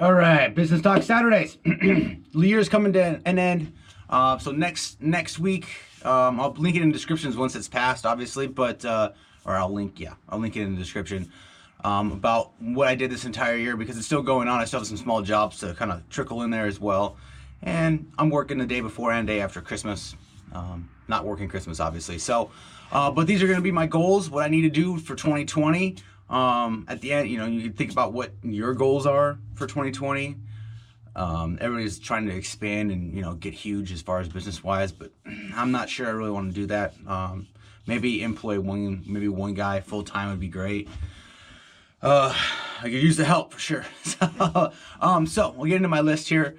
All right, Business Talk Saturdays. The year's coming to an end. So next week, I'll link it in the descriptions once it's passed, obviously, but or I'll link it in the description about what I did this entire year, because it's still going on. I still have some small jobs to kind of trickle in there as well, and I'm working the day before and day after Christmas. Not working Christmas, obviously. So, but these are going to be my goals, what I need to do for 2020. At the end, you can think about what your goals are for 2020. Everybody's trying to expand and, get huge as far as business wise, but I'm not sure I really want to do that. Maybe employ one guy full time would be great. I could use the help for sure. So we'll get into my list here.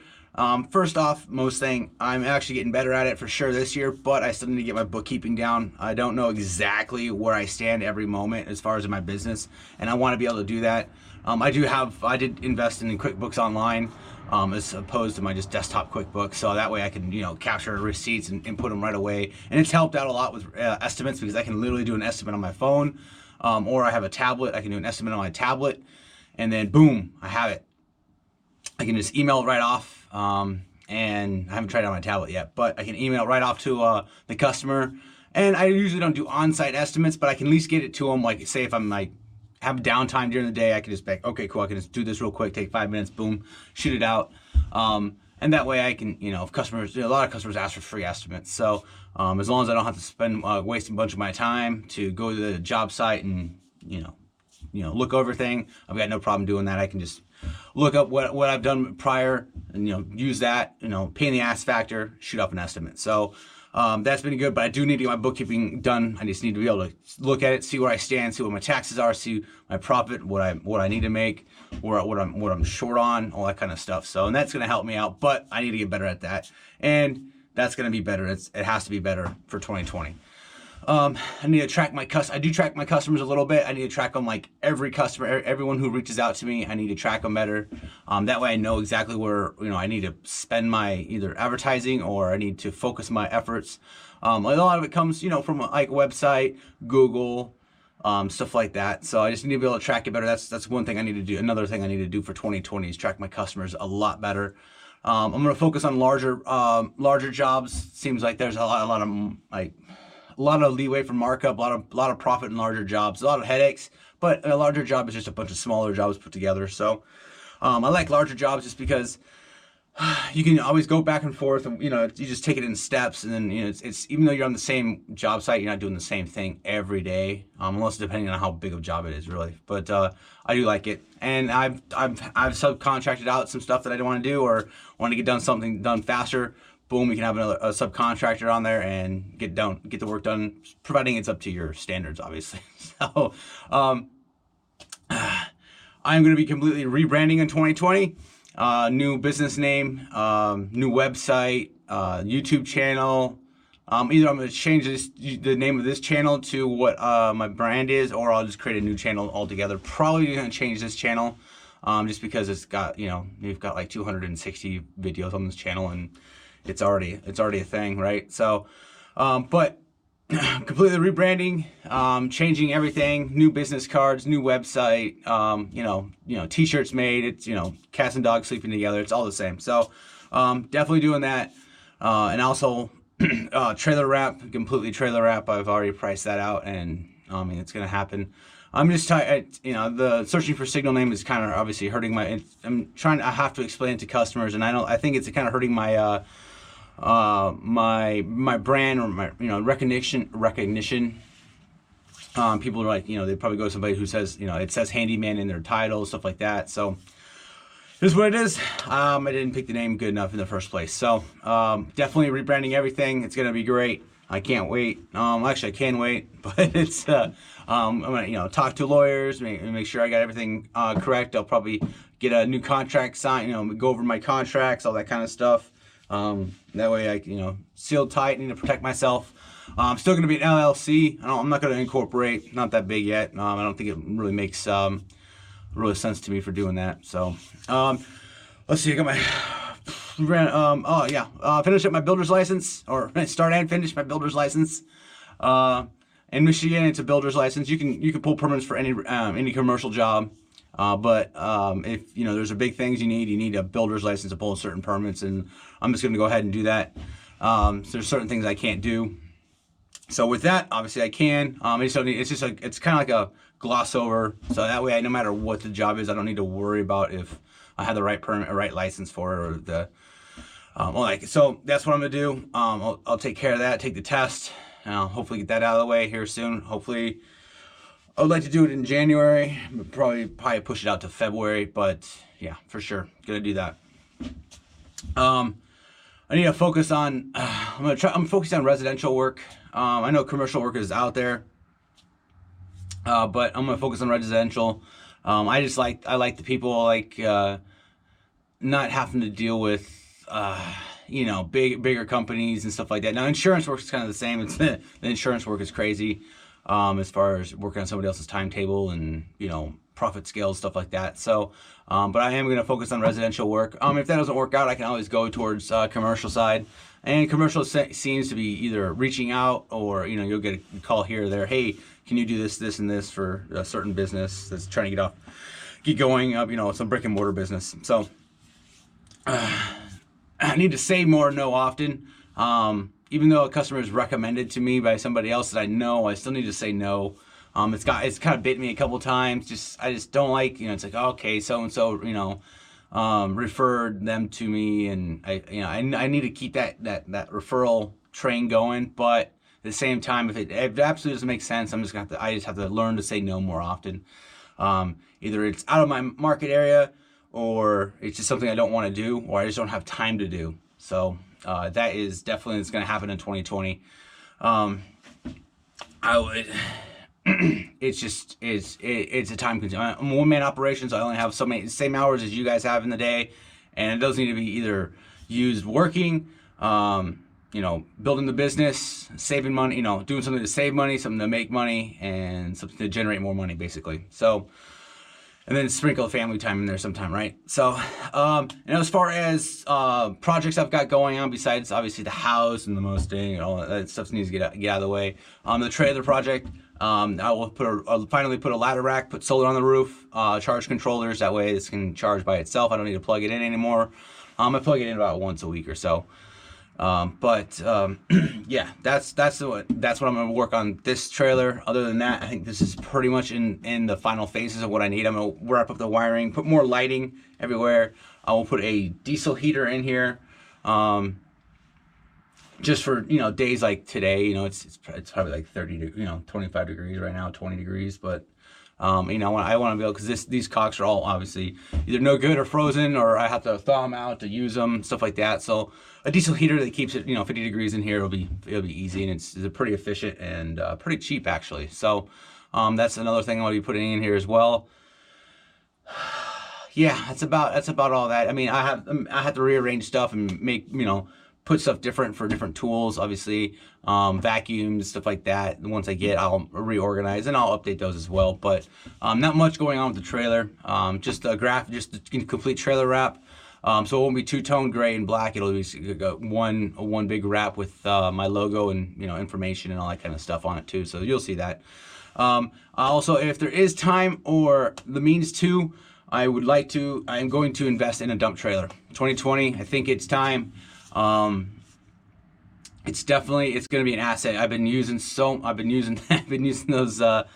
First off, most thing, I'm actually getting better at it for sure this year, but I still need to get my bookkeeping down. I don't know exactly where I stand every moment as far as in my business, and I want to be able to do that. I did invest in QuickBooks Online, as opposed to my just desktop QuickBooks, so that way I can, capture receipts and put them right away. And it's helped out a lot with estimates, because I can literally do an estimate on my phone, or I have a tablet. I can do an estimate on my tablet, and then boom, I have it. I can just email it right off. And I haven't tried it on my tablet yet, but I can email it right off to the customer. And I usually don't do on-site estimates, but I can at least get it to them. Like, say if I'm have downtime during the day, I can just be like, okay, cool, I can just do this real quick, take 5 minutes, boom, shoot it out. And that way I can, if customers, a lot of customers ask for free estimates. So as long as I don't have to spend waste a bunch of my time to go to the job site and look over everything, I've got no problem doing that. I can just look up what I've done prior and use that, pain in the ass factor, shoot up an estimate. So that's been good, but I do need to get my bookkeeping done. I just need to be able to look at it, see where I stand, see what my taxes are, see my profit, what I need to make, what I'm short on, all that kind of stuff. So, and that's going to help me out, but I need to get better at that, and that's going to be better. It has to be better for 2020. I need to track I do track my customers a little bit. I need to track them, like every customer, everyone who reaches out to me. I need to track them better. That way I know exactly where, I need to spend my either advertising, or I need to focus my efforts. A lot of it comes, from like a website, Google, stuff like that. So I just need to be able to track it better. That's one thing I need to do. Another thing I need to do for 2020 is track my customers a lot better. I'm going to focus on larger jobs. Seems like there's a lot of leeway for markup, a lot of profit in larger jobs, a lot of headaches, but a larger job is just a bunch of smaller jobs put together. So I like larger jobs just because you can always go back and forth, and you just take it in steps, and then it's even though you're on the same job site, you're not doing the same thing every day, unless depending on how big of a job it is, really. But I do like it, and I've subcontracted out some stuff that I don't want to do, or want to get something done faster. Boom, you can have a subcontractor on there and get the work done, providing it's up to your standards, obviously. So I'm going to be completely rebranding in 2020. New business name, new website, YouTube channel. Either I'm going to change the name of this channel to what my brand is, or I'll just create a new channel altogether. Probably going to change this channel just because it's got, you've got like 260 videos on this channel, and it's already a thing, right? So, but completely rebranding, changing everything, new business cards, new website, t-shirts made. It's, cats and dogs sleeping together. It's all the same. So, definitely doing that. And also, trailer wrap, completely trailer wrap. I've already priced that out, and it's going to happen. I'm just the searching for signal name is kind of obviously hurting I have to explain it to customers, and I think it's kind of hurting my my brand, or my recognition. People are like, they probably go to somebody who says, it says handyman in their title, stuff like that. So here's what it is. I didn't pick the name good enough in the first place. So definitely rebranding everything. It's gonna be great. I can't wait. Actually, I can wait, but it's I'm gonna talk to lawyers, make sure I got everything correct. I'll probably get a new contract signed. Go over my contracts, all that kind of stuff. That way I seal tight, need to protect myself. I'm still going to be an LLC. I'm not going to incorporate, not that big yet. I don't think it really makes really sense to me for doing that. So let's see, I got my finish up my builder's license, or start and finish my builder's license. In Michigan, it's a builder's license. You can pull permits for any commercial job. But if there's a big things you need a builder's license to pull certain permits, and I'm just going to go ahead and do that. So there's certain things I can't do. So with that, obviously I can. It's kind of like a gloss over. So that way, no matter what the job is, I don't need to worry about if I have the right permit or right license for it, or the so that's what I'm gonna do. I'll take care of that, take the test, and I'll hopefully get that out of the way here soon. Hopefully, I would like to do it in January. Probably push it out to February, but yeah, for sure, gonna do that. I need to focus on. I'm focusing on residential work. I know commercial work is out there, but I'm gonna focus on residential. I like the people, not having to deal with bigger companies and stuff like that. Now insurance work is kind of the same. It's the insurance work is crazy, as far as working on somebody else's timetable and profit scales, stuff like that. So, but I am going to focus on residential work. If that doesn't work out, I can always go towards commercial side. And commercial seems to be either reaching out, or you'll get a call here or there. Hey, can you do this, and this for a certain business that's trying to get going up, some brick and mortar business. So I need to say more no often. Even though a customer is recommended to me by somebody else that I know, I still need to say no. It's kind of bit me a couple times. I just don't like, it's like, okay, so and so, referred them to me, and I need to keep that referral train going. But at the same time, if it absolutely doesn't make sense, I just have to learn to say no more often. Either it's out of my market area, or it's just something I don't want to do, or I just don't have time to do. So that is definitely it's going to happen in 2020. It's a time consuming. I'm a one-man operation, so I only have same hours as you guys have in the day, and it does need to be either used working, building the business, saving money, doing something to save money, something to make money, and something to generate more money, basically. So, and then sprinkle family time in there sometime, right? So, and as far as projects I've got going on, besides obviously the house and the Mustang and all that stuff needs to get out of the way. The trailer project, I will finally put a ladder rack, put solar on the roof, charge controllers. That way this can charge by itself. I don't need to plug it in anymore. I plug it in about once a week or so. Yeah, that's what I'm gonna work on this trailer. Other than that, I think this is pretty much in the final phases of what I need. I'm gonna wrap up the wiring, put more lighting everywhere. I will put a diesel heater in here, just for days like today. It's probably like 25 degrees right now, 20 degrees, but I want to be able, because these cocks are all obviously either no good or frozen, or I have to thaw them out to use them, stuff like that. So a diesel heater that keeps it 50 degrees in here, it'll be easy, and it's pretty efficient and pretty cheap actually. So that's another thing I'll be putting in here as well. Yeah, that's about all that. I mean, I have to rearrange stuff and make put stuff different for different tools, obviously, vacuums, stuff like that. Once I get, I'll reorganize and I'll update those as well. But not much going on with the trailer. Just a complete trailer wrap. So it won't be two-tone gray and black. It'll be one big wrap with my logo and information and all that kind of stuff on it too. So you'll see that. Also, if there is time or the means to, I'm going to invest in a dump trailer. 2020, I think it's time. It's going to be an asset. I've been using those the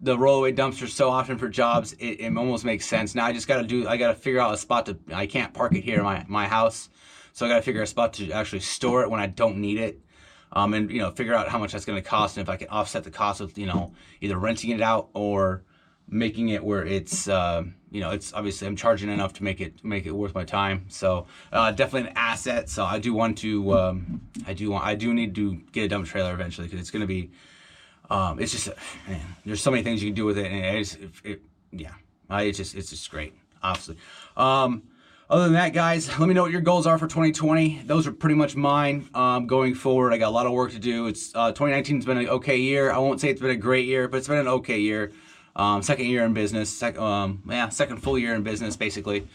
rollaway dumpsters so often for jobs. It almost makes sense. Now I got to figure out a spot I can't park it here in my house. So I got to figure a spot to actually store it when I don't need it. And figure out how much that's going to cost, and if I can offset the cost with either renting it out or making it where it's it's obviously I'm charging enough to make it worth my time. So definitely an asset. So I do want to I do need to get a dump trailer eventually, because it's going to be it's just man, there's so many things you can do with it, and it's just great, obviously. Other than that, guys, let me know what your goals are for 2020. Those are pretty much mine. Going forward, I got a lot of work to do. 2019's been an okay year. I won't say it's been a great year, but it's been an okay year. Second year in business, second full year in business, basically.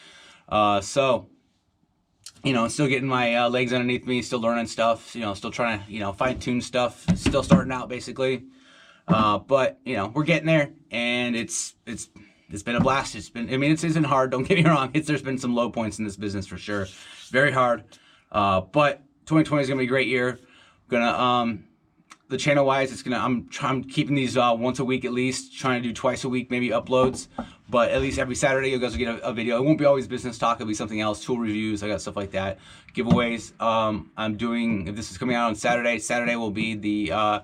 So, still getting my legs underneath me, still learning stuff, still trying to, fine tune stuff, still starting out, basically. But you know, we're getting there, and it's been a blast. It's been hard. Don't get me wrong. There's been some low points in this business for sure. Very hard. But 2020 is gonna be a great year. Gonna the channel wise, I'm keeping these once a week at least, trying to do twice a week, maybe uploads, but at least every Saturday you guys will get a video. It won't be always business talk, it'll be something else, tool reviews, I got stuff like that, giveaways. I'm doing, if this is coming out on Saturday will be the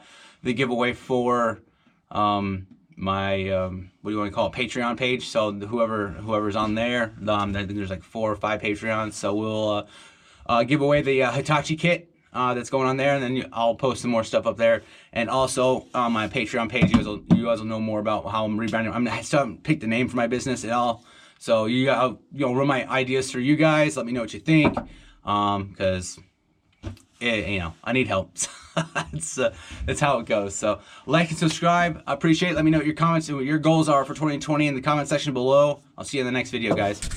giveaway for my what do you want to call it, Patreon page. So whoever's on there, I think there's like 4 or 5 Patreons, so we'll give away the Hitachi kit that's going on there, and then I'll post some more stuff up there. And also on my Patreon page, you guys will know more about how I'm rebranding. I still haven't picked the name for my business at all, so I'll run my ideas through you guys. Let me know what you think, because I need help. That's how it goes. So like and subscribe. I appreciate it. Let me know what your comments and what your goals are for 2020 in the comment section below. I'll see you in the next video, guys.